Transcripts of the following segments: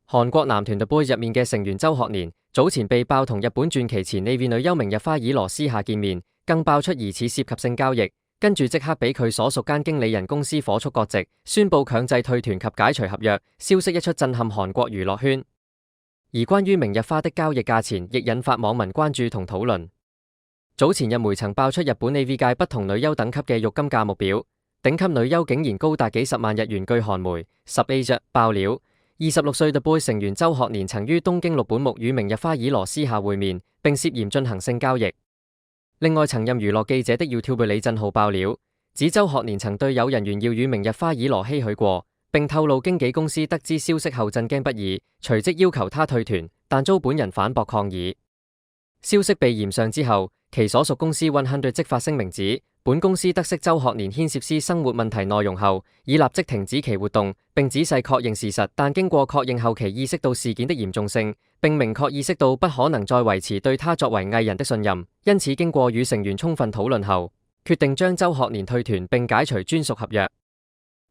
韓國男團 THEBOYZ 入面嘅成員周學年早前被爆同日本傳奇前 Navy 女優明日花綺羅私下見面，更爆出疑似涉及性交易，跟住即刻俾佢所屬間經理人公司火速割席，宣布強制退團及解除合約。消息一出，震撼韓國娛樂圈。而關於明日花的交易價錢，亦引發網民關注同討論。早前日媒曾爆出日本 Navy 界不同女優等級嘅浴金價目表，頂級女優竟然高達幾十萬日元。據韓媒10Asia爆料，26歲 THEBOYZ 成員周學年曾於東京六本木與明日花綺羅私下會面，並涉嫌進行性交易。另外，曾任娛樂記者的 YouTuber 李振浩爆料，指周學年曾對有人炫耀與明日花綺羅唏噓過，並透露經紀公司得知消息後震驚不已，隨即要求他退團，但遭本人反駁抗議。消息被炎上之後，其所屬公司100即發聲明指，本公司得悉周學年牽涉私生活問題內容後，已立即停止其活動，並仔細確認事實。但經過確認後，其意識到事件的嚴重性，並明確意識到不可能再維持對他作為藝人的信任，因此經過與成員充分討論後，決定將周學年退團並解除專屬合約。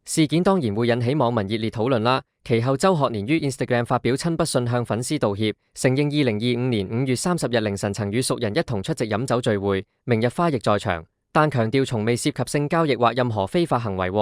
事件當然會引起網民熱烈討論啦。其後周學年於 Instagram 發表親筆信向粉絲道歉，承認2025年5月30日凌晨曾與熟人一同出席飲酒聚會，明日花亦在場，但強調從未涉及性交易或任何非法行為。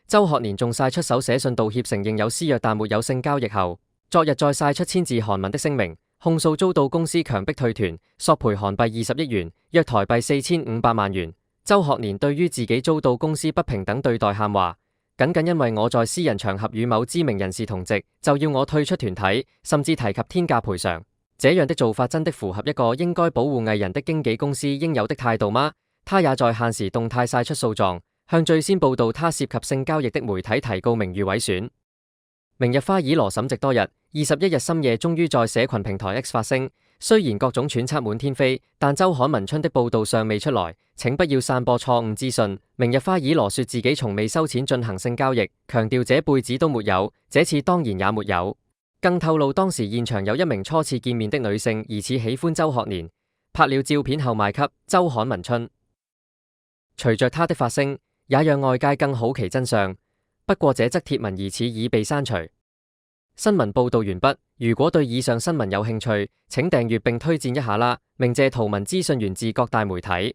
周學年仲晒出手寫信道歉，承認有私約但沒有性交易後，昨日再晒出千字韓文的聲明，控訴遭到公司強迫退團，索賠韓幣20億元，約台幣4500萬元。周學年對於自己遭到公司不平等對待喊話，僅因為我在私人場合與某知名人士同席，就要我退出團體，甚至提及天價賠償。這樣的做法真的符合一個應該保護藝人的經紀公司應有的態度嗎？他也在限時動態晒出訴狀，向最先報道他涉及性交易的媒體提告名譽毀損。明日花綺羅審直多日，21日深夜終於在社群平台 X 發聲。雖然各種揣測滿天飛，但周刊文春的報道尚未出來，請不要散播錯誤資訊。明日花綺羅說自己從未收錢進行性交易，強調這輩子都沒有，這次當然也沒有。更透露當時現場有一名初次見面的女性疑似喜歡周學年，拍了照片後賣給周刊文春。隨着他的發聲，也讓外界更好奇真相。不過這則貼文疑似已被刪除。新聞報道完畢。如果對以上新聞有興趣，請訂閱並推薦一下啦。鳴謝圖文資訊源自各大媒體。